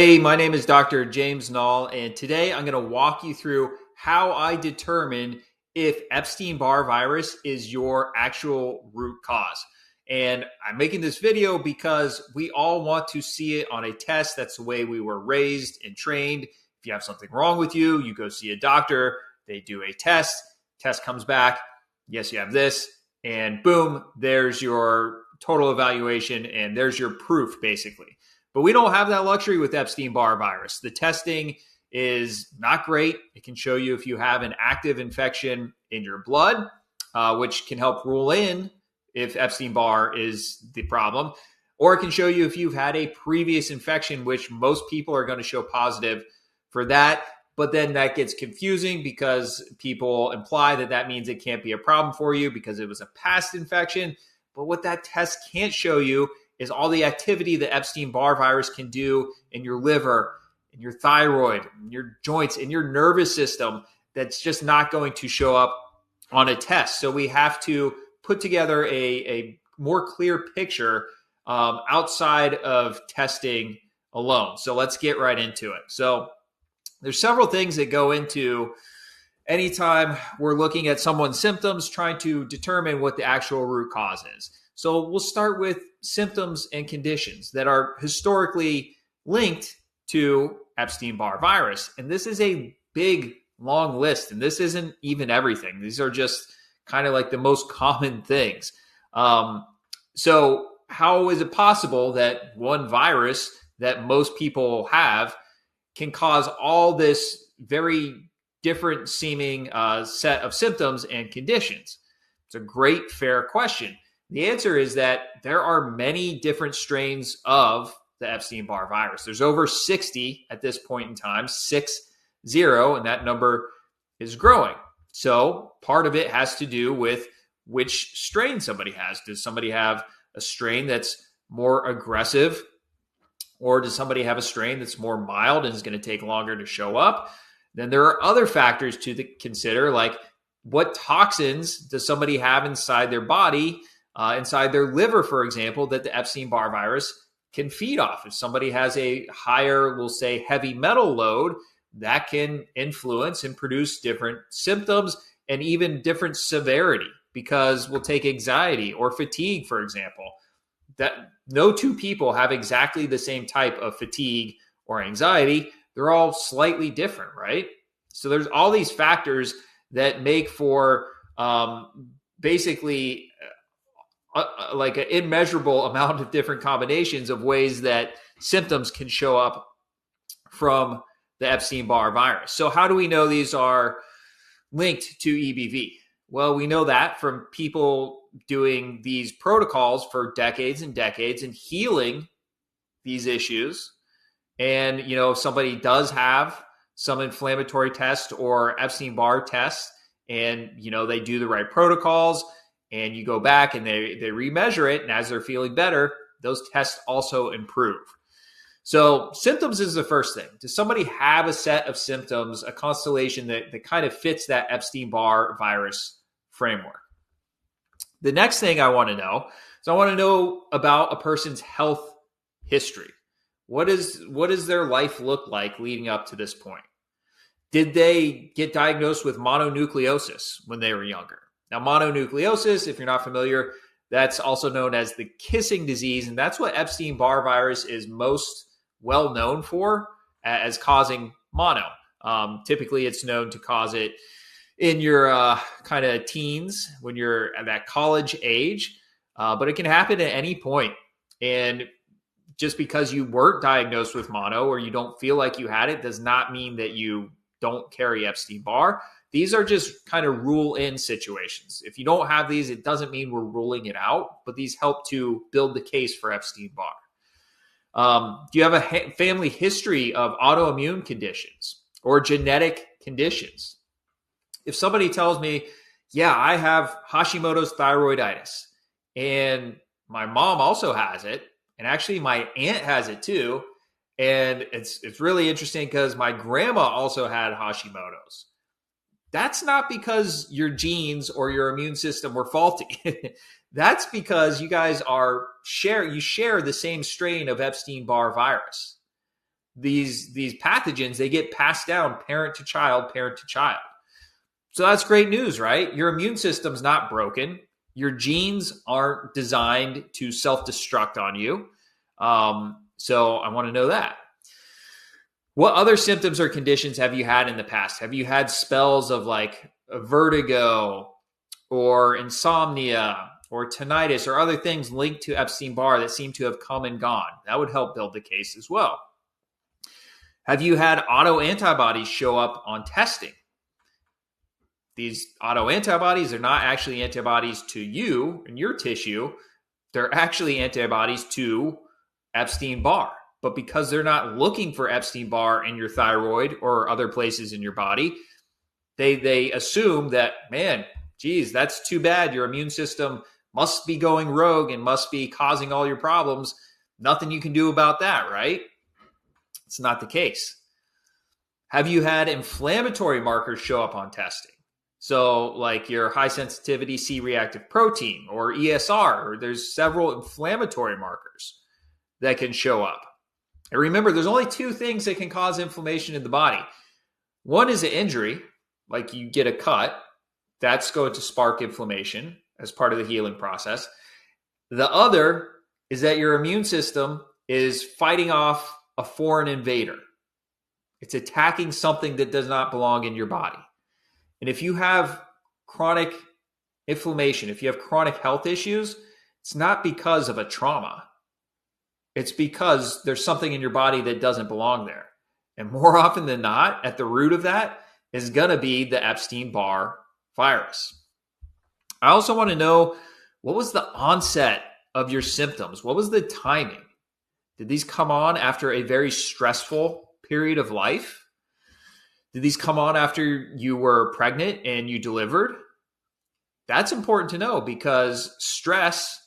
Hey, my name is Dr. James Nall, and today I'm going to walk you through how I determine if Epstein Barr virus is your actual root cause. And I'm making this video because we all want to see it on a test. That's the way we were raised and trained. If you have something wrong with you, you go see a doctor, they do a test comes back, yes, you have this, and boom, there's your total evaluation, and there's your proof, basically. But we don't have that luxury with Epstein Barr virus. The testing is not great. It can show you if you have an active infection in your blood, which can help rule in if Epstein Barr is the problem, or it can show you if you've had a previous infection, which most people are going to show positive for that. But then that gets confusing because people imply that that means it can't be a problem for you because it was a past infection. But what that test can't show you is all the activity that Epstein Barr virus can do in your liver, in your thyroid, in your joints, in your nervous system. That's just not going to show up on a test. So we have to put together a more clear picture outside of testing alone. So let's get right into it. So there's several things that go into anytime we're looking at someone's symptoms, trying to determine what the actual root cause is. So we'll start with symptoms and conditions that are historically linked to Epstein Barr virus. And this is a big, long list. And this isn't even everything. These are just kind of like the most common things. So how is it possible that one virus that most people have can cause all this very different seeming set of symptoms and conditions? It's a great, fair question. The answer is that there are many different strains of the Epstein Barr virus. There's over 60 at this point in time, 60, and that number is growing. So part of it has to do with which strain somebody has. Does somebody have a strain that's more aggressive, or does somebody have a strain that's more mild and is going to take longer to show up? Then there are other factors to consider, like what toxins does somebody have inside their body, inside their liver, for example, that the Epstein Barr virus can feed off. If somebody has a higher, we'll say, heavy metal load, that can influence and produce different symptoms and even different severity, because we'll take anxiety or fatigue, for example. That no two people have exactly the same type of fatigue or anxiety. They're all slightly different, right? So there's all these factors that make for basically like an immeasurable amount of different combinations of ways that symptoms can show up from the Epstein Barr virus. So how do we know these are linked to EBV? Well, we know that from people doing these protocols for decades and decades and healing these issues. And, if somebody does have some inflammatory test or Epstein Barr test, and, they do the right protocols, and you go back and they remeasure it, and as they're feeling better, those tests also improve. So symptoms is the first thing. Does somebody have a set of symptoms, a constellation that kind of fits that Epstein Barr virus framework? The next thing I want to know is I want to know about a person's health history. What does their life look like leading up to this point? Did they get diagnosed with mononucleosis when they were younger? Now, mononucleosis, if you're not familiar, that's also known as the kissing disease, and that's what Epstein Barr virus is most well known for, as causing mono. Typically, it's known to cause it in your kind of teens, when you're at that college age, but it can happen at any point. And just because you weren't diagnosed with mono or you don't feel like you had it does not mean that you don't carry Epstein Barr. These are just kind of rule-in situations. If you don't have these, it doesn't mean we're ruling it out, but these help to build the case for Epstein Barr. Do you have a family history of autoimmune conditions or genetic conditions? If somebody tells me, yeah, I have Hashimoto's thyroiditis, and my mom also has it, and actually my aunt has it too, and it's really interesting because my grandma also had Hashimoto's. That's not because your genes or your immune system were faulty. That's because you guys share the same strain of Epstein Barr virus. these pathogens, they get passed down parent to child, parent to child. So that's great news, right? Your immune system's not broken. Your genes aren't designed to self-destruct on you. So I want to know that. What other symptoms or conditions have you had in the past? Have you had spells of like vertigo or insomnia or tinnitus or other things linked to Epstein Barr that seem to have come and gone? That would help build the case as well. Have you had autoantibodies show up on testing? These autoantibodies are not actually antibodies to you and your tissue. They're actually antibodies to Epstein Barr. But because they're not looking for Epstein Barr in your thyroid or other places in your body, they assume that, man, geez, that's too bad. Your immune system must be going rogue and must be causing all your problems. Nothing you can do about that, right? It's not the case. Have you had inflammatory markers show up on testing? So like your high sensitivity C-reactive protein or ESR, or there's several inflammatory markers that can show up. And remember, there's only two things that can cause inflammation in the body. One is an injury, like you get a cut. That's going to spark inflammation as part of the healing process. The other is that your immune system is fighting off a foreign invader. It's attacking something that does not belong in your body. And if you have chronic inflammation, if you have chronic health issues, it's not because of a trauma. It's because there's something in your body that doesn't belong there. And more often than not, at the root of that is going to be the Epstein Barr virus. I also want to know, what was the onset of your symptoms? What was the timing? Did these come on after a very stressful period of life? Did these come on after you were pregnant and you delivered? That's important to know because stress,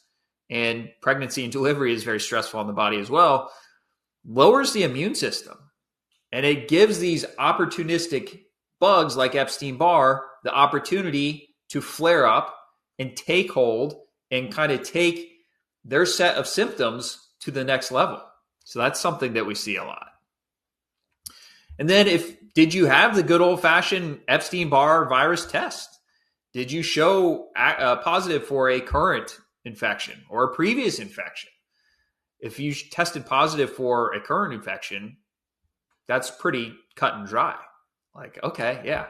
and pregnancy and delivery is very stressful on the body as well, lowers the immune system. And it gives these opportunistic bugs like Epstein Barr the opportunity to flare up and take hold and kind of take their set of symptoms to the next level. So that's something that we see a lot. And then did you have the good old-fashioned Epstein Barr virus test? Did you show positive for a current infection or a previous infection? If you tested positive for a current infection, that's pretty cut and dry. Like, okay, yeah,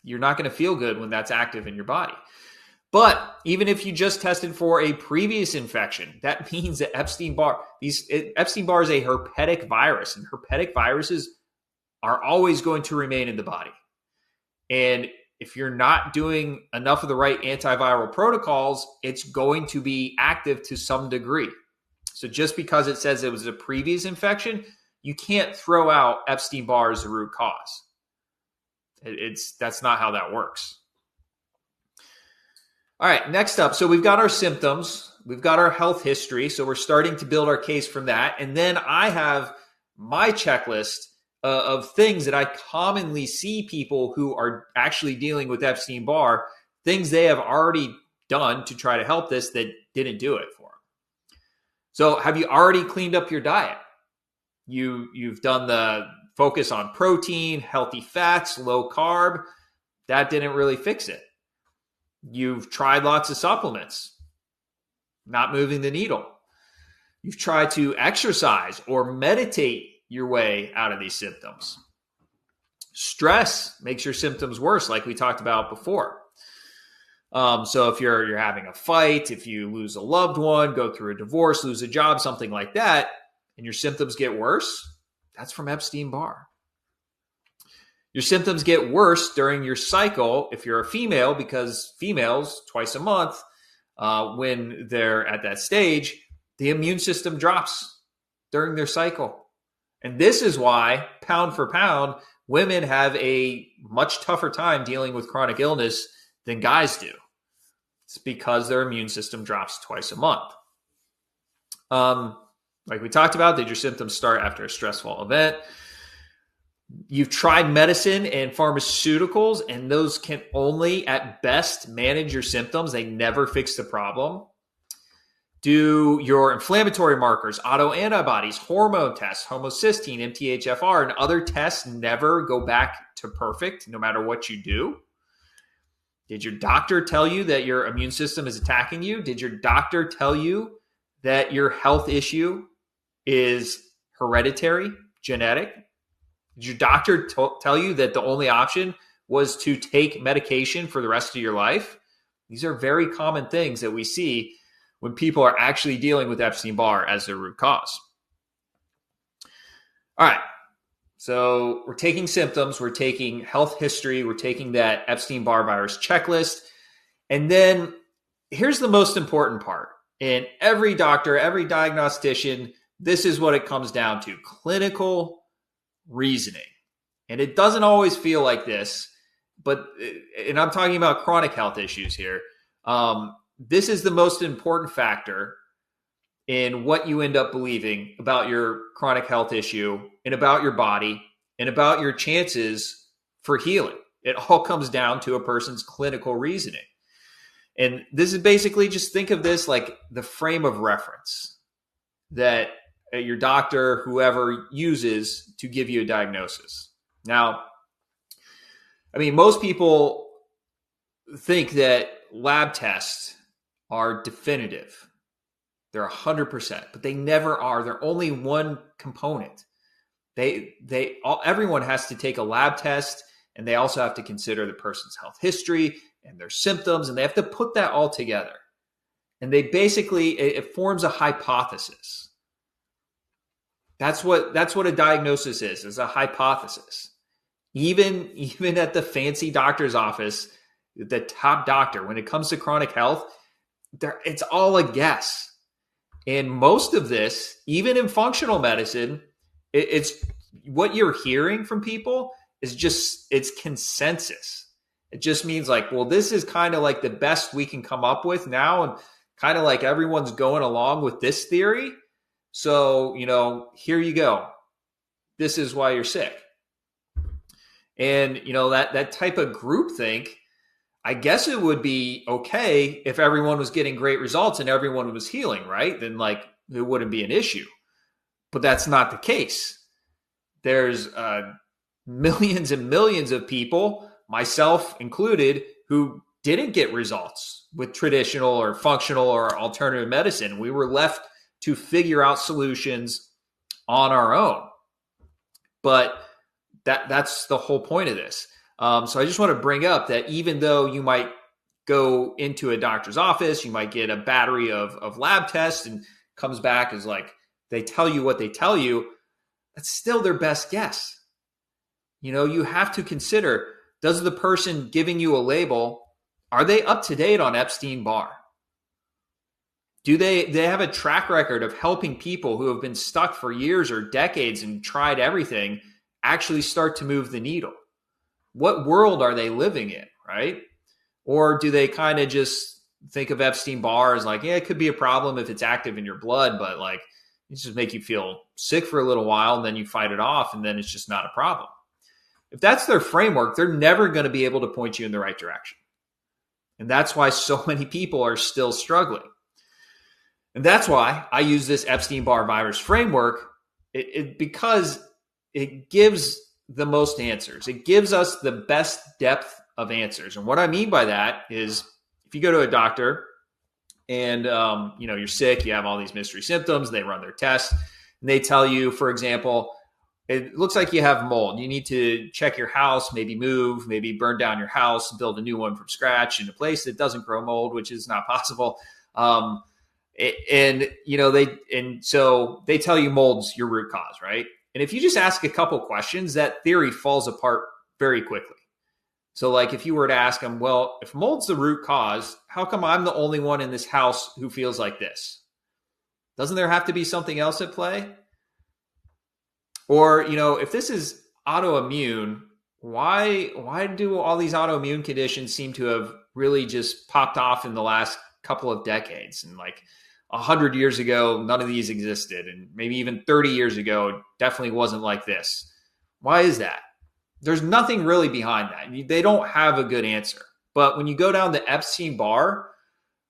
you're not going to feel good when that's active in your body. But even if you just tested for a previous infection, that means that Epstein Barr is a herpetic virus, and herpetic viruses are always going to remain in the body. And if you're not doing enough of the right antiviral protocols, it's going to be active to some degree. So just because it says it was a previous infection, you can't throw out Epstein Barr as the root cause. That's not how that works. All right, next up. So we've got our symptoms. We've got our health history. So we're starting to build our case from that. And then I have my checklist of things that I commonly see people who are actually dealing with Epstein Barr, things they have already done to try to help this that didn't do it for them. So have you already cleaned up your diet? You've done the focus on protein, healthy fats, low carb. That didn't really fix it. You've tried lots of supplements, not moving the needle. You've tried to exercise or meditate your way out of these symptoms. Stress makes your symptoms worse, like we talked about before. So if you're having a fight, if you lose a loved one, go through a divorce, lose a job, something like that, and your symptoms get worse, that's from Epstein Barr. Your symptoms get worse during your cycle if you're a female, because females, twice a month, when they're at that stage, the immune system drops during their cycle. And this is why, pound for pound, women have a much tougher time dealing with chronic illness than guys do. It's because their immune system drops twice a month. Like we talked about, did your symptoms start after a stressful event? You've tried medicine and pharmaceuticals, and those can only, at best, manage your symptoms. They never fix the problem. Do your inflammatory markers, autoantibodies, hormone tests, homocysteine, MTHFR, and other tests never go back to perfect no matter what you do? Did your doctor tell you that your immune system is attacking you? Did your doctor tell you that your health issue is hereditary, genetic? Did your doctor tell you that the only option was to take medication for the rest of your life? These are very common things that we see when people are actually dealing with Epstein Barr as their root cause. All right. So we're taking symptoms, we're taking health history, we're taking that Epstein Barr virus checklist. And then here's the most important part. And every doctor, every diagnostician, this is what it comes down to: clinical reasoning. And it doesn't always feel like this, and I'm talking about chronic health issues here. This is the most important factor in what you end up believing about your chronic health issue and about your body and about your chances for healing. It all comes down to a person's clinical reasoning. And this is basically, just think of this like the frame of reference that your doctor, whoever, uses to give you a diagnosis. Now, I mean, most people think that lab tests are definitive. They're 100%, but they never are. They're only one component. Everyone has to take a lab test, and they also have to consider the person's health history and their symptoms, and they have to put that all together. And they basically, it forms a hypothesis. That's what a diagnosis is a hypothesis. Even at the fancy doctor's office, the top doctor, when it comes to chronic health, it's all a guess. And most of this, even in functional medicine, it's what you're hearing from people is just, it's consensus. It just means like, well, this is kind of like the best we can come up with now. And kind of like everyone's going along with this theory. So, here you go. This is why you're sick. And, that type of groupthink, I guess it would be okay if everyone was getting great results and everyone was healing, right? Then it wouldn't be an issue. But that's not the case. There's millions and millions of people, myself included, who didn't get results with traditional or functional or alternative medicine. We were left to figure out solutions on our own. But that's the whole point of this. So I just want to bring up that even though you might go into a doctor's office, you might get a battery of lab tests and comes back as like, they tell you what they tell you, that's still their best guess. You have to consider, does the person giving you a label, are they up to date on Epstein Barr? Do they have a track record of helping people who have been stuck for years or decades and tried everything actually start to move the needle? What world are they living in, right? Or do they kind of just think of Epstein Barr as like, yeah, it could be a problem if it's active in your blood, but like it just make you feel sick for a little while and then you fight it off and then it's just not a problem. If that's their framework, they're never going to be able to point you in the right direction. And that's why so many people are still struggling. And that's why I use this Epstein Barr virus framework because it gives the most answers. It gives us the best depth of answers. And what I mean by that is if you go to a doctor and you're sick, you have all these mystery symptoms, they run their tests, and they tell you, for example, it looks like you have mold. You need to check your house, maybe move, maybe burn down your house and build a new one from scratch in a place that doesn't grow mold, which is not possible. So they tell you mold's your root cause, right? And if you just ask a couple questions, that theory falls apart very quickly. So like if you were to ask them, well, if mold's the root cause, how come I'm the only one in this house who feels like this? Doesn't there have to be something else at play? Or, if this is autoimmune, why do all these autoimmune conditions seem to have really just popped off in the last couple of decades? And like 100 years ago, none of these existed. And maybe even 30 years ago, it definitely wasn't like this. Why is that? There's nothing really behind that. They don't have a good answer. But when you go down the Epstein Barr,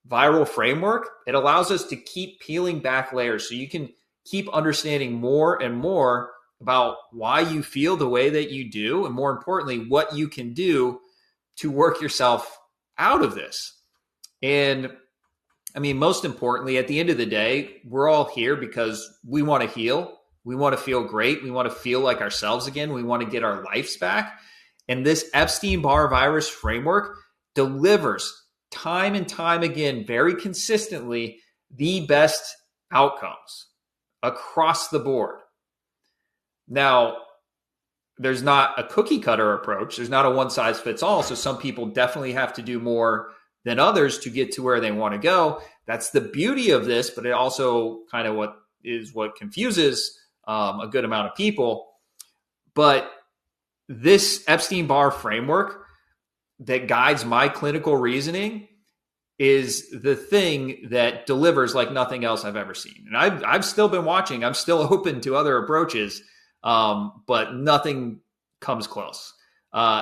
viral framework, it allows us to keep peeling back layers so you can keep understanding more and more about why you feel the way that you do, and more importantly, what you can do to work yourself out of this. And I mean, most importantly, at the end of the day, we're all here because we want to heal. We want to feel great. We want to feel like ourselves again. We want to get our lives back. And this Epstein Barr virus framework delivers time and time again, very consistently, the best outcomes across the board. Now, there's not a cookie cutter approach. There's not a one size fits all. So some people definitely have to do more than others to get to where they want to go. That's the beauty of this, but it also kind of what confuses a good amount of people. But this Epstein Barr framework that guides my clinical reasoning is the thing that delivers like nothing else I've ever seen. And I've still been watching. I'm still open to other approaches, but nothing comes close.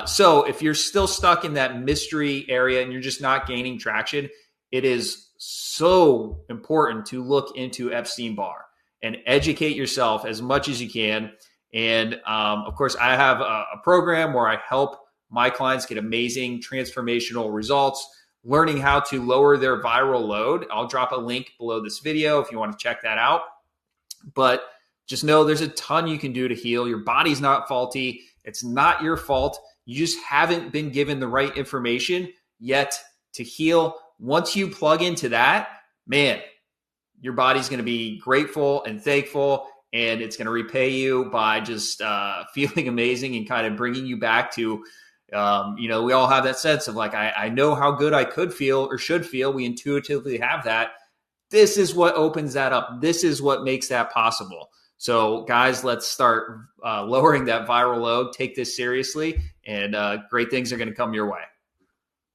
So if you're still stuck in that mystery area and you're just not gaining traction, it is so important to look into Epstein Barr and educate yourself as much as you can. And of course, I have a program where I help my clients get amazing transformational results, learning how to lower their viral load. I'll drop a link below this video if you want to check that out. But just know there's a ton you can do to heal. Your body's not faulty. It's not your fault. You just haven't been given the right information yet to heal. Once you plug into that, man, your body's going to be grateful and thankful, and it's going to repay you by just feeling amazing and kind of bringing you back to, we all have that sense of like, I know how good I could feel or should feel. We intuitively have that. This is what opens that up. This is what makes that possible. So guys, let's start lowering that viral load. Take this seriously, and great things are going to come your way.